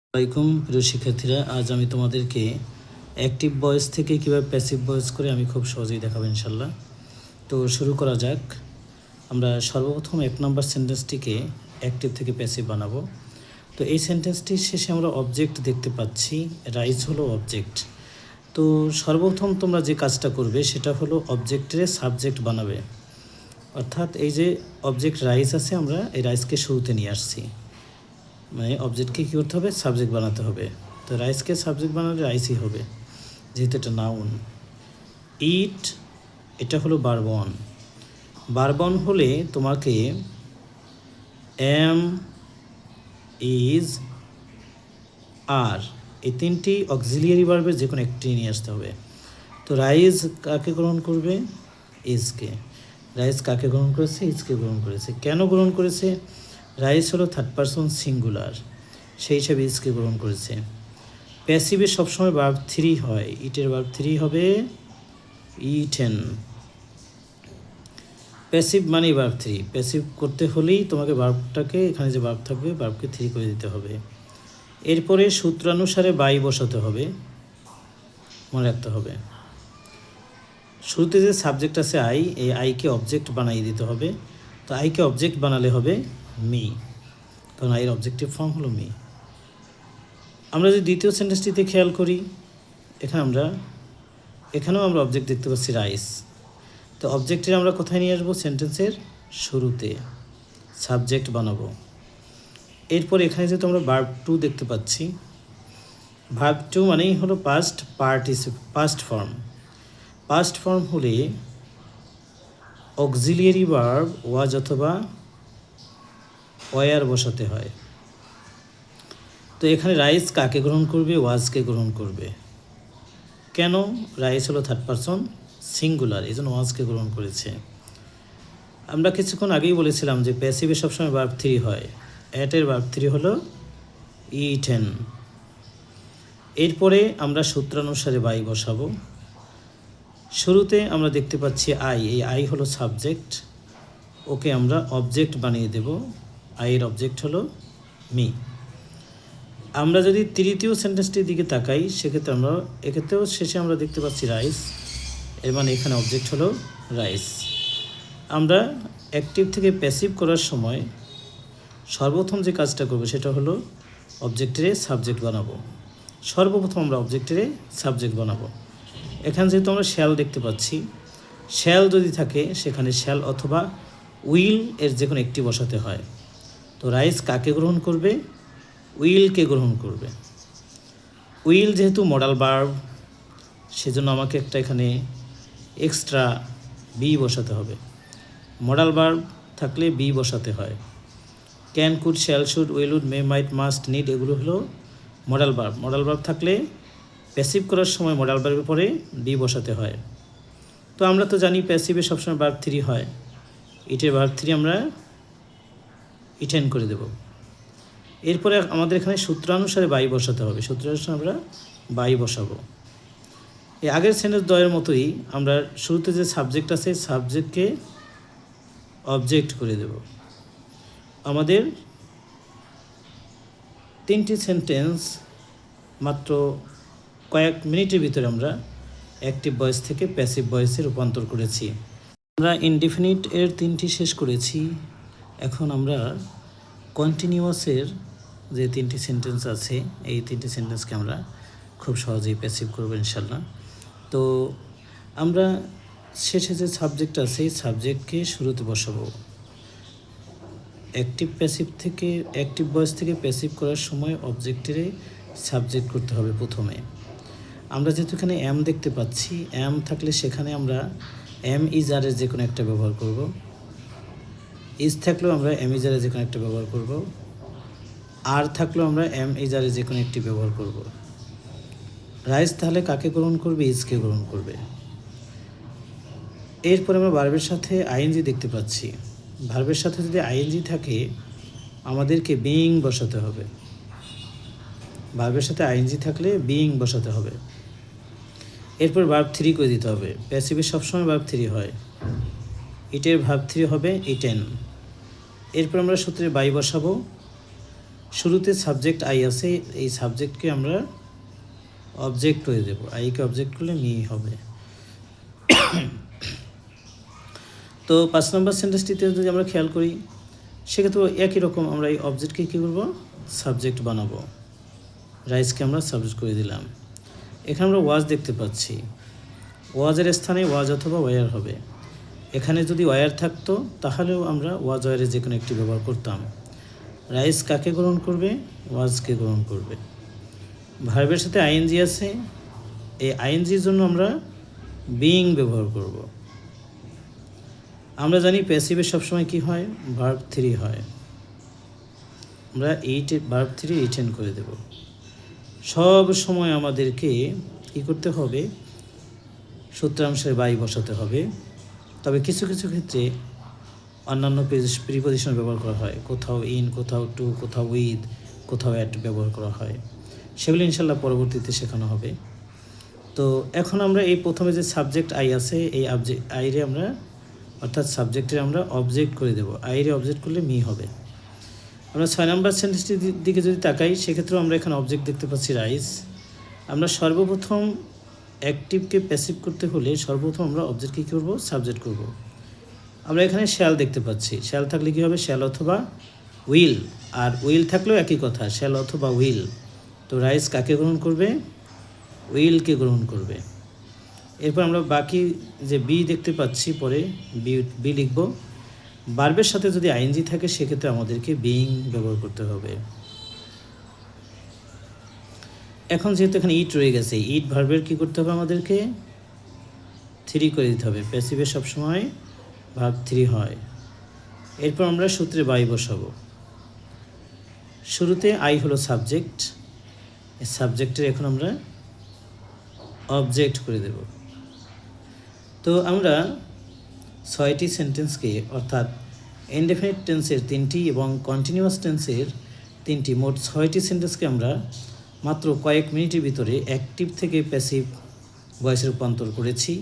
আসসালামাইকুম প্রিয় শিক্ষার্থীরা, আজ আমি তোমাদেরকে অ্যাক্টিভ ভয়েস থেকে কীভাবে প্যাসিভ ভয়েস করে আমি খুব সহজেই দেখাবো ইনশাল্লাহ। তো শুরু করা যাক। আমরা সর্বপ্রথম 1 নম্বর সেন্টেন্সটিকে অ্যাক্টিভ থেকে প্যাসিভ বানাবো। তো এই সেন্টেন্সটির শেষে আমরা অবজেক্ট দেখতে পাচ্ছি, রাইজ হলো অবজেক্ট। তো সর্বপ্রথম তোমরা যে কাজটা করবে সেটা হলো অবজেক্টের সাবজেক্ট বানাবে। অর্থাৎ এই যে অবজেক্ট রাইজ আছে, আমরা এই রাইজকে শুরুতে নিয়ে আসছি, মানে অবজেক্টকে কী করতে হবে, সাবজেক্ট বানাতে হবে। তো রাইসকে সাবজেক্ট বানালে রাইসই হবে, যেহেতু এটা নাউন। ইট, এটা হলো বারবন। বারবন হলে তোমাকে এম, ইজ, আর এই তিনটি অক্সিলিয়ারি ভার্বের যে কোনো একটি নিয়ে আসতে হবে। তো রাইজ কাকে গ্রহণ করবে? ইজকে। রাইজ কাকে গ্রহণ করেছে? ইজকে গ্রহণ করেছে। কেন গ্রহণ করেছে? রাইজ হলো থার্ড পারসন সিঙ্গুলার, সেই হিসাবে ইজকে গ্রহণ করেছে। প্যাসিভে সবসময় ভার্ব 3 হয়। ইটের ভার্ব 3 হবে ইটেন। প্যাসিভ মানেই ভার্ব 3। প্যাসিভ করতে হলেই তোমাকে ভার্বটাকে, এখানে যে ভার্ব থাকবে ভার্বকে 3 করে দিতে হবে। এরপরে সূত্রানুসারে বাই বসাতে হবে, মনে রাখতে হবে। শুরুতে যে সাবজেক্ট আছে আই, এই আইকে অবজেক্ট বানিয়ে দিতে হবে। তো আইকে অবজেক্ট বানালে হবে মি, কারণ আইয়ের অবজেক্টিভ ফর্ম হলো মি। আমরা যদি দ্বিতীয় সেন্টেন্সটিতে খেয়াল করি, এখানেও আমরা অবজেক্ট দেখতে পাচ্ছি রাইস। তো অবজেক্টের আমরা কোথায় নিয়ে আসবো? সেন্টেন্সের শুরুতে সাবজেক্ট বানাবো। এরপর এখানে যেহেতু আমরা ভার্ব 2 দেখতে পাচ্ছি, ভার্ব 2 মানেই হলো পাস্ট ফর্ম। পাস্ট ফর্ম হলে অক্সিলিয়ারি ভার্ব ওয়াজ অথবা ওয়ার বসাতে হয়। তো এখানে রাইস কাকে গ্রহণ করবে? ওয়াজকে গ্রহণ করবে। কেন? রাইস হলো থার্ড পারসন সিঙ্গুলার, এই জন্য ওয়াজকে গ্রহণ করেছে। আমরা কিছুক্ষণ আগেই বলেছিলাম যে প্যাসিভে সবসময় ভার্ব 3 হয়। অ্যাটের ভার্ব 3 হলো ইটেন। এরপরে আমরা সূত্রানুসারে বাই বসাবো। শুরুতে আমরা দেখতে পাচ্ছি আই, এই আই হলো সাবজেক্ট, ওকে আমরা অবজেক্ট বানিয়ে দেব। আইয়ের অবজেক্ট হলো মি। আমরা যদি তৃতীয় সেন্টেন্সটির দিকে তাকাই, এক্ষেত্রেও শেষে আমরা দেখতে পাচ্ছি রাইস, এর মানে এখানে অবজেক্ট হলো রাইস। আমরা অ্যাক্টিভ থেকে প্যাসিভ করার সময় সর্বপ্রথম যে কাজটা করবো সেটা হলো অবজেক্টের সাবজেক্ট বানাবো। সর্বপ্রথম আমরা অবজেক্টের সাবজেক্ট বানাবো। এখানে যেহেতু আমরা শ্যাল দেখতে পাচ্ছি, শ্যাল যদি থাকে সেখানে শ্যাল অথবা উইল এর যে কোনো একটি বসাতে হয়। তো রাইস কাকে গ্রহণ করবে? উইলকে গ্রহণ করবে। উইল যেহেতু মডাল ভার্ব, সেজন্য আমাকে একটা এখানে এক্সট্রা বি বসাতে হবে। মডাল ভার্ব থাকলে বি বসাতে হয়। Can, could, shall, should, will, would, may, might, must, need এগুলো হলো মডাল ভার্ব। মডাল ভার্ব থাকলে প্যাসিভ করার সময় মডাল ভার্বের পরে বি বসাতে হয়। তো আমরা তো জানি প্যাসিভে সবসময় ভার্ব 3 হয়। ইটের ভার্ব 3 আমরা ইটেন করে দেব। এরপরে আমাদের এখানে সূত্রানুসারে বাই বসাতে হবে। সূত্রানুসারে আমরা বাই বসাবো। এই আগের সেন্টেন্স দ্বয়ের মতোই আমরা শুরুতে যে সাবজেক্ট আছে, সাবজেক্টকে অবজেক্ট করে দেব। আমাদের 3টি সেন্টেন্স মাত্র কয়েক মিনিটের ভিতরে আমরা অ্যাক্টিভ ভয়েস থেকে প্যাসিভ ভয়েসে রূপান্তর করেছি। আমরা ইনডিফিনিট এর 3টি শেষ করেছি। এখন আমরা কন্টিনিউয়াসের যে 3টি সেন্টেন্স আছে, এই 3টি সেন্টেন্সকে আমরা খুব সহজেই প্যাসিভ করবো ইনশাল্লাহ। তো আমরা শেষে যে সাবজেক্ট আছে, এই সাবজেক্টকে শুরুতে বসাবো। অ্যাক্টিভ ভয়েস থেকে প্যাসিভ করার সময় অবজেক্টের সাবজেক্ট করতে হবে প্রথমে। আমরা যেহেতু এখানে এম দেখতে পাচ্ছি, এম থাকলে সেখানে আমরা এম ইজ আরের যে কোনো একটা ব্যবহার করব। ইজ থাকলেও আমরা এম ইজ আরের যে কোনো একটা ব্যবহার করব। আর থাকলেও আমরা এম ইজ আরের যে কোনো একটি ব্যবহার করব। রাইস তাহলে কাকে গ্রহণ করবে? ইজকে গ্রহণ করবে। এরপরে আমরা ভার্বের সাথে আইএনজি দেখতে পাচ্ছি। ভার্বের সাথে যদি আইএনজি থাকে আমাদেরকে বিইং বসাতে হবে। ভার্বের সাথে আইএনজি থাকলে বিইং বসাতে হবে। এরপর ভার্ব 3 করে দিতে হবে। প্যাসিভে সবসময় ভার্ব 3 হয়। ইটের ভার্ব 3 হবে ইটেন। এরপর আমরা সূত্রে বাই বসাবো। শুরুতে সাবজেক্ট আই আছে, এই সাবজেক্টকে আমরা অবজেক্ট করে দেব, আইকে অবজেক্ট করলে মি হবে। তো 5 নম্বর সেন্টেন্সটিতে যদি আমরা খেয়াল করি সেক্ষেত্রে একই রকম আমরা এই অবজেক্টকে কী করবো, সাবজেক্ট বানাবো। রাইসকে আমরা সাবজেক্ট করে দিলাম। এখানে আমরা ওয়াজ দেখতে পাচ্ছি, ওয়াজের স্থানে ওয়াজ অথবা ওয়ার হবে। এখানে যদি ওয়ার থাকতো তাহলেও আমরা ওয়াজ ওয়ারের যে কোনো একটি ব্যবহার করতাম। রাইস কাকে গ্রহণ করবে, ওয়াজকে গ্রহণ করবে। ভার্বের সাথে আইএনজি আছে, এই আইএনজির জন্য আমরা বিইং ব্যবহার করব। আমরা জানি প্যাসিভে সবসময় কি হয়, ভার্ব 3 হয়। আমরা ভার্ব 3 রিটেন করে দেব। সব সময় আমাদেরকে কি করতে হবে, সূত্রাংশের বাই বসাতে হবে। তবে কিছু কিছু ক্ষেত্রে অন্যান্য প্রিপজিশন ব্যবহার করা হয়, কোথাও ইন, কোথাও টু, কোথাও উইথ, কোথাও অ্যাট ব্যবহার করা হয়। সেগুলো ইনশাল্লাহ পরবর্তীতে শেখানো হবে। তো এখন আমরা এই প্রথমে যে সাবজেক্ট আই আছে, এই আইরে আমরা অর্থাৎ সাবজেক্টের আমরা অবজেক্ট করে দেব। আইরে অবজেক্ট করলে মি হবে। আমরা 6 নম্বর সেন্টেন্সটির দিকে যদি তাকাই সেক্ষেত্রেও আমরা এখানে অবজেক্ট দেখতে পাচ্ছি রাইস। আমরা সর্বপ্রথম অ্যাক্টিভকে প্যাসিভ করতে হলে সর্বপ্রথম আমরা অবজেক্টকে কী করবো, সাবজেক্ট করব। আমরা এখানে শ্যাল দেখতে পাচ্ছি, শ্যাল থাকলে কী হবে, শ্যাল অথবা উইল, আর উইল থাকলেও একই কথা, শ্যাল অথবা উইল। তো রাইস কাকে গ্রহণ করবে, উইলকে গ্রহণ করবে। এরপর আমরা বাকি যে বি দেখতে পাচ্ছি, পরে বি লিখব। ভার্বের সাথে যদি আইএনজি থাকে সেক্ষেত্রে আমাদেরকে বিইং ব্যবহার করতে হবে। এখন যেহেতু এখানে ইট রয়ে গেছে, ইট ভার্বের কী করতে হবে, আমাদেরকে 3 করে দিতে হবে। প্যাসিভে সবসময় ভার্ব 3 হয়। এরপর আমরা সূত্রে বাই বসাবো। শুরুতে আই হলো সাবজেক্ট, এই সাবজেক্টের এখন আমরা অবজেক্ট করে দেব। তো আমরা 6টি সেন্টেন্সকে অর্থাৎ ইনডেফিনিট টেন্সের 3টি এবং কন্টিনিউয়াস টেন্সের 3টি, মোট 6টি সেন্টেন্সকে আমরা মাত্র কয়েক মিনিটের ভিতরে অ্যাক্টিভ থেকে প্যাসিভ ভয়েসে রূপান্তর করেছি।